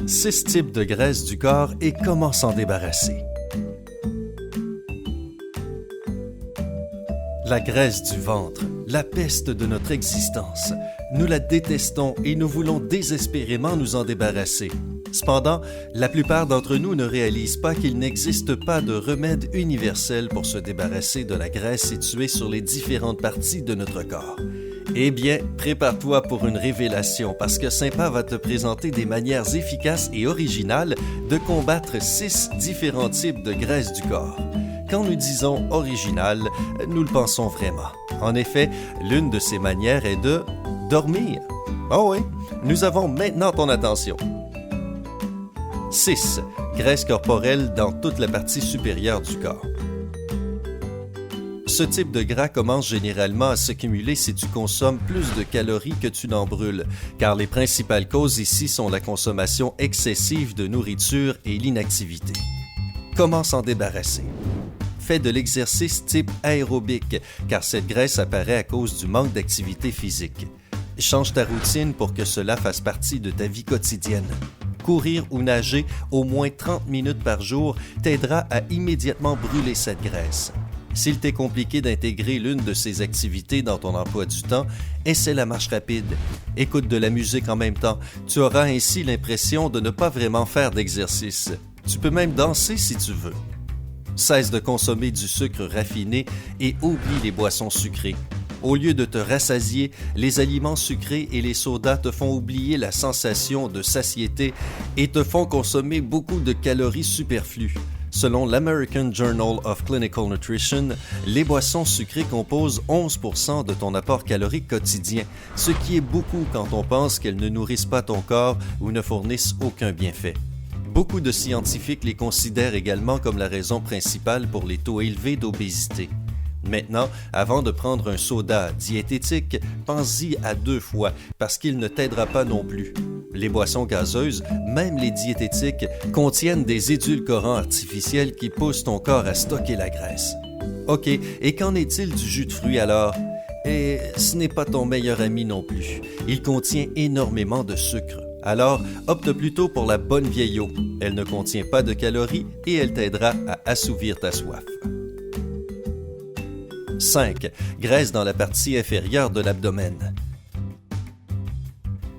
6 types de graisse du corps et comment s'en débarrasser. La graisse du ventre, la peste de notre existence. Nous la détestons et nous voulons désespérément nous en débarrasser. Cependant, la plupart d'entre nous ne réalisent pas qu'il n'existe pas de remède universel pour se débarrasser de la graisse située sur les différentes parties de notre corps. Eh bien, prépare-toi pour une révélation parce que Sympa va te présenter des manières efficaces et originales de combattre 6 différents types de graisse du corps. Quand nous disons « original », nous le pensons vraiment. En effet, l'une de ces manières est de dormir. Oh oui, nous avons maintenant ton attention. 6. Graisse corporelle dans toute la partie supérieure du corps. Ce type de gras commence généralement à s'accumuler si tu consommes plus de calories que tu n'en brûles, car les principales causes ici sont la consommation excessive de nourriture et l'inactivité. Comment s'en débarrasser? Fais de l'exercice type aérobique, car cette graisse apparaît à cause du manque d'activité physique. Change ta routine pour que cela fasse partie de ta vie quotidienne. Courir ou nager au moins 30 minutes par jour t'aidera à immédiatement brûler cette graisse. S'il t'est compliqué d'intégrer l'une de ces activités dans ton emploi du temps, essaie la marche rapide. Écoute de la musique en même temps. Tu auras ainsi l'impression de ne pas vraiment faire d'exercice. Tu peux même danser si tu veux. Cesse de consommer du sucre raffiné et oublie les boissons sucrées. Au lieu de te rassasier, les aliments sucrés et les sodas te font oublier la sensation de satiété et te font consommer beaucoup de calories superflues. Selon l'American Journal of Clinical Nutrition, les boissons sucrées composent 11% de ton apport calorique quotidien, ce qui est beaucoup quand on pense qu'elles ne nourrissent pas ton corps ou ne fournissent aucun bienfait. Beaucoup de scientifiques les considèrent également comme la raison principale pour les taux élevés d'obésité. Maintenant, avant de prendre un soda diététique, pense-y à 2 fois parce qu'il ne t'aidera pas non plus. Les boissons gazeuses, même les diététiques, contiennent des édulcorants artificiels qui poussent ton corps à stocker la graisse. OK, et qu'en est-il du jus de fruits alors? Et ce n'est pas ton meilleur ami non plus. Il contient énormément de sucre. Alors, opte plutôt pour la bonne vieille eau. Elle ne contient pas de calories et elle t'aidera à assouvir ta soif. 5. Graisse dans la partie inférieure de l'abdomen.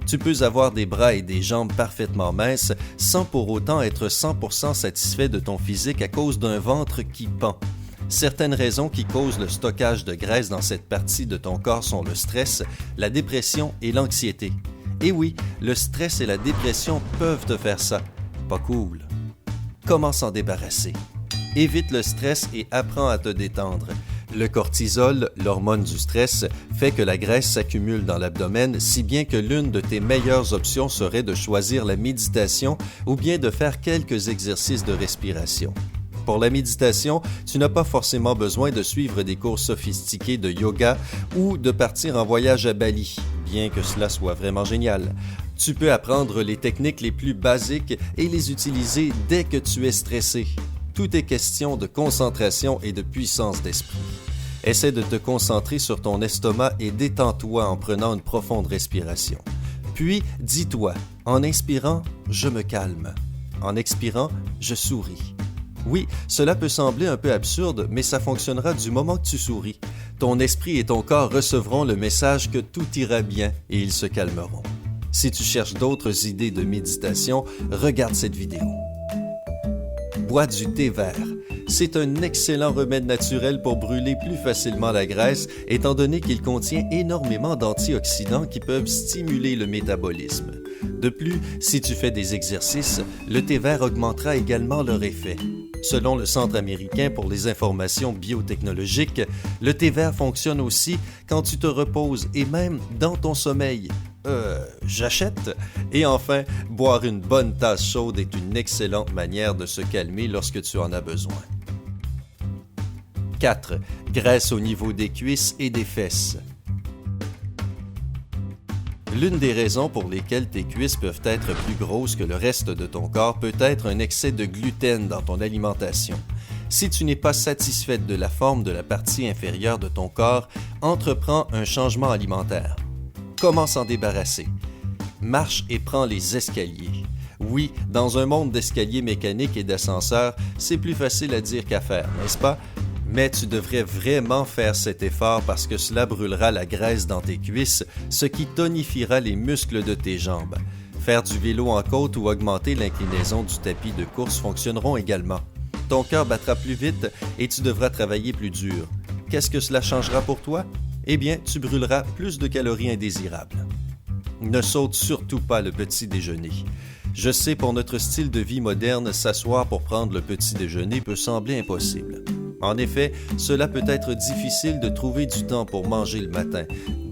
Tu peux avoir des bras et des jambes parfaitement minces sans pour autant être 100% satisfait de ton physique à cause d'un ventre qui pend. Certaines raisons qui causent le stockage de graisse dans cette partie de ton corps sont le stress, la dépression et l'anxiété. Et oui, le stress et la dépression peuvent te faire ça. Pas cool. Comment s'en débarrasser? Évite le stress et apprends à te détendre. Le cortisol, l'hormone du stress, fait que la graisse s'accumule dans l'abdomen, si bien que l'une de tes meilleures options serait de choisir la méditation ou bien de faire quelques exercices de respiration. Pour la méditation, tu n'as pas forcément besoin de suivre des cours sophistiqués de yoga ou de partir en voyage à Bali, bien que cela soit vraiment génial. Tu peux apprendre les techniques les plus basiques et les utiliser dès que tu es stressé. Tout est question de concentration et de puissance d'esprit. Essaie de te concentrer sur ton estomac et détends-toi en prenant une profonde respiration. Puis, dis-toi, en inspirant, je me calme. En expirant, je souris. Oui, cela peut sembler un peu absurde, mais ça fonctionnera du moment que tu souris. Ton esprit et ton corps recevront le message que tout ira bien et ils se calmeront. Si tu cherches d'autres idées de méditation, regarde cette vidéo. Bois du thé vert. C'est un excellent remède naturel pour brûler plus facilement la graisse, étant donné qu'il contient énormément d'antioxydants qui peuvent stimuler le métabolisme. De plus, si tu fais des exercices, le thé vert augmentera également leur effet. Selon le Centre américain pour les informations biotechnologiques, le thé vert fonctionne aussi quand tu te reposes et même dans ton sommeil. J'achète. Et enfin, boire une bonne tasse chaude est une excellente manière de se calmer lorsque tu en as besoin. 4. Graisse au niveau des cuisses et des fesses. L'une des raisons pour lesquelles tes cuisses peuvent être plus grosses que le reste de ton corps peut être un excès de gluten dans ton alimentation. Si tu n'es pas satisfaite de la forme de la partie inférieure de ton corps, entreprends un changement alimentaire. Comment s'en débarrasser? Marche et prends les escaliers. Oui, dans un monde d'escaliers mécaniques et d'ascenseurs, c'est plus facile à dire qu'à faire, n'est-ce pas? Mais tu devrais vraiment faire cet effort parce que cela brûlera la graisse dans tes cuisses, ce qui tonifiera les muscles de tes jambes. Faire du vélo en côte ou augmenter l'inclinaison du tapis de course fonctionneront également. Ton cœur battra plus vite et tu devras travailler plus dur. Qu'est-ce que cela changera pour toi? Eh bien, tu brûleras plus de calories indésirables. Ne saute surtout pas le petit déjeuner. Je sais, pour notre style de vie moderne, s'asseoir pour prendre le petit déjeuner peut sembler impossible. En effet, cela peut être difficile de trouver du temps pour manger le matin,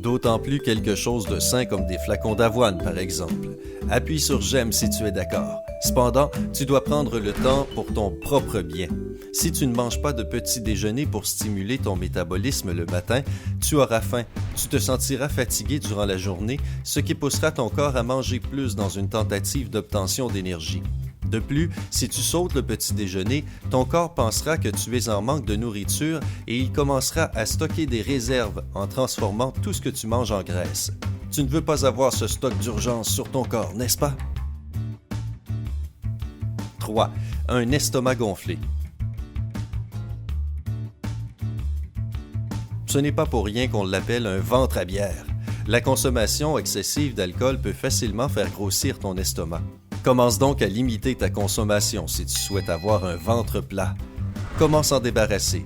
d'autant plus quelque chose de sain comme des flacons d'avoine, par exemple. Appuie sur j'aime si tu es d'accord. Cependant, tu dois prendre le temps pour ton propre bien. Si tu ne manges pas de petit déjeuner pour stimuler ton métabolisme le matin, tu auras faim, tu te sentiras fatigué durant la journée, ce qui poussera ton corps à manger plus dans une tentative d'obtention d'énergie. De plus, si tu sautes le petit déjeuner, ton corps pensera que tu es en manque de nourriture et il commencera à stocker des réserves en transformant tout ce que tu manges en graisse. Tu ne veux pas avoir ce stock d'urgence sur ton corps, n'est-ce pas? 3. Un estomac gonflé. Ce n'est pas pour rien qu'on l'appelle un ventre à bière. La consommation excessive d'alcool peut facilement faire grossir ton estomac. Commence donc à limiter ta consommation si tu souhaites avoir un ventre plat. Comment s'en débarrasser?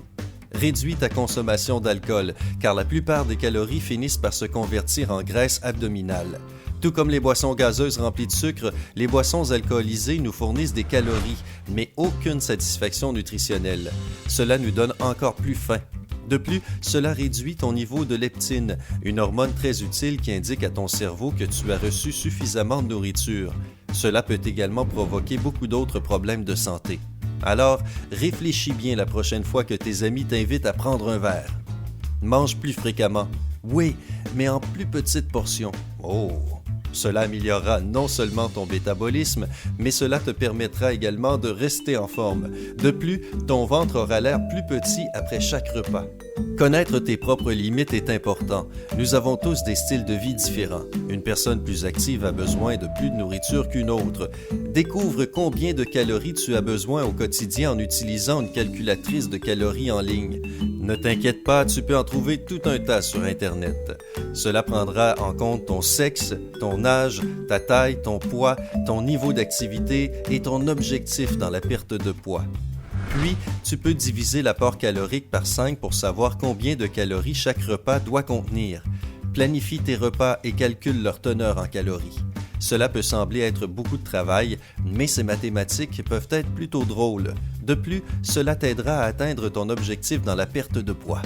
Réduis ta consommation d'alcool, car la plupart des calories finissent par se convertir en graisse abdominale. Tout comme les boissons gazeuses remplies de sucre, les boissons alcoolisées nous fournissent des calories, mais aucune satisfaction nutritionnelle. Cela nous donne encore plus faim. De plus, cela réduit ton niveau de leptine, une hormone très utile qui indique à ton cerveau que tu as reçu suffisamment de nourriture. Cela peut également provoquer beaucoup d'autres problèmes de santé. Alors, réfléchis bien la prochaine fois que tes amis t'invitent à prendre un verre. Mange plus fréquemment. Oui, mais en plus petites portions. Oh! Cela améliorera non seulement ton métabolisme, mais cela te permettra également de rester en forme. De plus, ton ventre aura l'air plus petit après chaque repas. Connaître tes propres limites est important. Nous avons tous des styles de vie différents. Une personne plus active a besoin de plus de nourriture qu'une autre. Découvre combien de calories tu as besoin au quotidien en utilisant une calculatrice de calories en ligne. Ne t'inquiète pas, tu peux en trouver tout un tas sur Internet. Cela prendra en compte ton sexe, ton âge, ta taille, ton poids, ton niveau d'activité et ton objectif dans la perte de poids. Puis, tu peux diviser l'apport calorique par 5 pour savoir combien de calories chaque repas doit contenir. Planifie tes repas et calcule leur teneur en calories. Cela peut sembler être beaucoup de travail, mais ces mathématiques peuvent être plutôt drôles. De plus, cela t'aidera à atteindre ton objectif dans la perte de poids.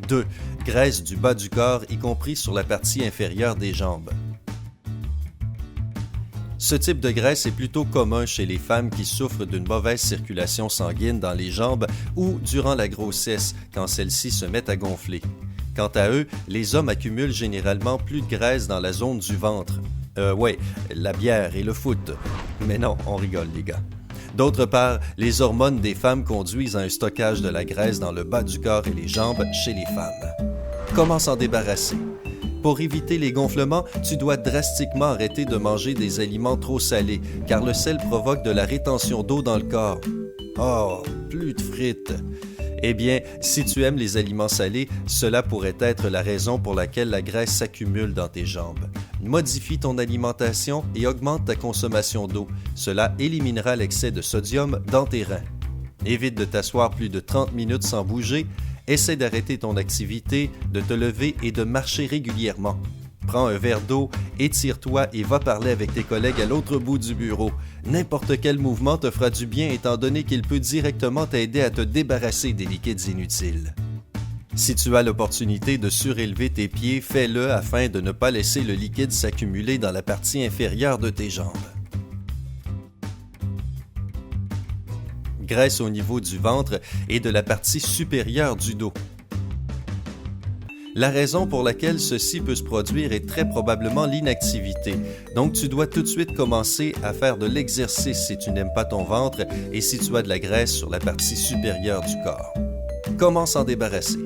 2. Graisse du bas du corps, y compris sur la partie inférieure des jambes. Ce type de graisse est plutôt commun chez les femmes qui souffrent d'une mauvaise circulation sanguine dans les jambes ou durant la grossesse, quand celles-ci se mettent à gonfler. Quant à eux, les hommes accumulent généralement plus de graisse dans la zone du ventre. La bière et le foot. Mais non, on rigole les gars. D'autre part, les hormones des femmes conduisent à un stockage de la graisse dans le bas du corps et les jambes chez les femmes. Comment s'en débarrasser? Pour éviter les gonflements, tu dois drastiquement arrêter de manger des aliments trop salés, car le sel provoque de la rétention d'eau dans le corps. Oh, plus de frites! Eh bien, si tu aimes les aliments salés, cela pourrait être la raison pour laquelle la graisse s'accumule dans tes jambes. Modifie ton alimentation et augmente ta consommation d'eau. Cela éliminera l'excès de sodium dans tes reins. Évite de t'asseoir plus de 30 minutes sans bouger. Essaie d'arrêter ton activité, de te lever et de marcher régulièrement. Prends un verre d'eau, étire-toi et va parler avec tes collègues à l'autre bout du bureau. N'importe quel mouvement te fera du bien étant donné qu'il peut directement t'aider à te débarrasser des liquides inutiles. Si tu as l'opportunité de surélever tes pieds, fais-le afin de ne pas laisser le liquide s'accumuler dans la partie inférieure de tes jambes. Graisse au niveau du ventre et de la partie supérieure du dos. La raison pour laquelle ceci peut se produire est très probablement l'inactivité. Donc, tu dois tout de suite commencer à faire de l'exercice si tu n'aimes pas ton ventre et si tu as de la graisse sur la partie supérieure du corps. Comment s'en débarrasser?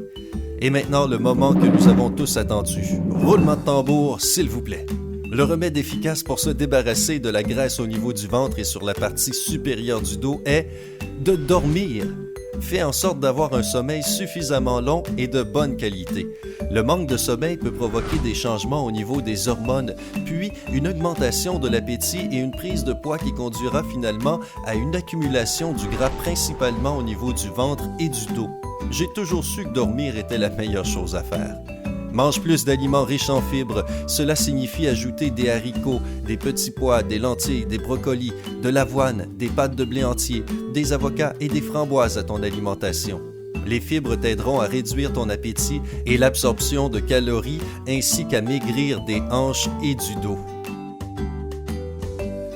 Et maintenant, le moment que nous avons tous attendu. Roulement de tambour, s'il vous plaît. Le remède efficace pour se débarrasser de la graisse au niveau du ventre et sur la partie supérieure du dos est de dormir. Fais en sorte d'avoir un sommeil suffisamment long et de bonne qualité. Le manque de sommeil peut provoquer des changements au niveau des hormones, puis une augmentation de l'appétit et une prise de poids qui conduira finalement à une accumulation du gras principalement au niveau du ventre et du dos. J'ai toujours su que dormir était la meilleure chose à faire. Mange plus d'aliments riches en fibres. Cela signifie ajouter des haricots, des petits pois, des lentilles, des brocolis, de l'avoine, des pâtes de blé entier, des avocats et des framboises à ton alimentation. Les fibres t'aideront à réduire ton appétit et l'absorption de calories ainsi qu'à maigrir des hanches et du dos.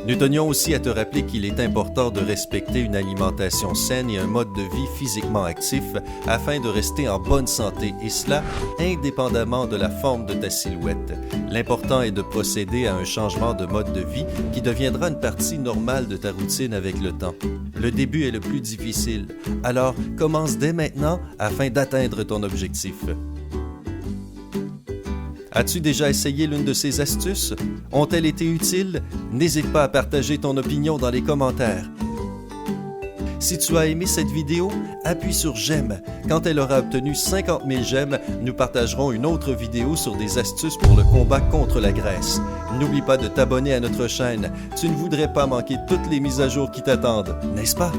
Nous tenions aussi à te rappeler qu'il est important de respecter une alimentation saine et un mode de vie physiquement actif afin de rester en bonne santé, et cela indépendamment de la forme de ta silhouette. L'important est de procéder à un changement de mode de vie qui deviendra une partie normale de ta routine avec le temps. Le début est le plus difficile, alors commence dès maintenant afin d'atteindre ton objectif. As-tu déjà essayé l'une de ces astuces? Ont-elles été utiles? N'hésite pas à partager ton opinion dans les commentaires. Si tu as aimé cette vidéo, appuie sur j'aime. Quand elle aura obtenu 50 000 j'aime, nous partagerons une autre vidéo sur des astuces pour le combat contre la graisse. N'oublie pas de t'abonner à notre chaîne. Tu ne voudrais pas manquer toutes les mises à jour qui t'attendent, n'est-ce pas?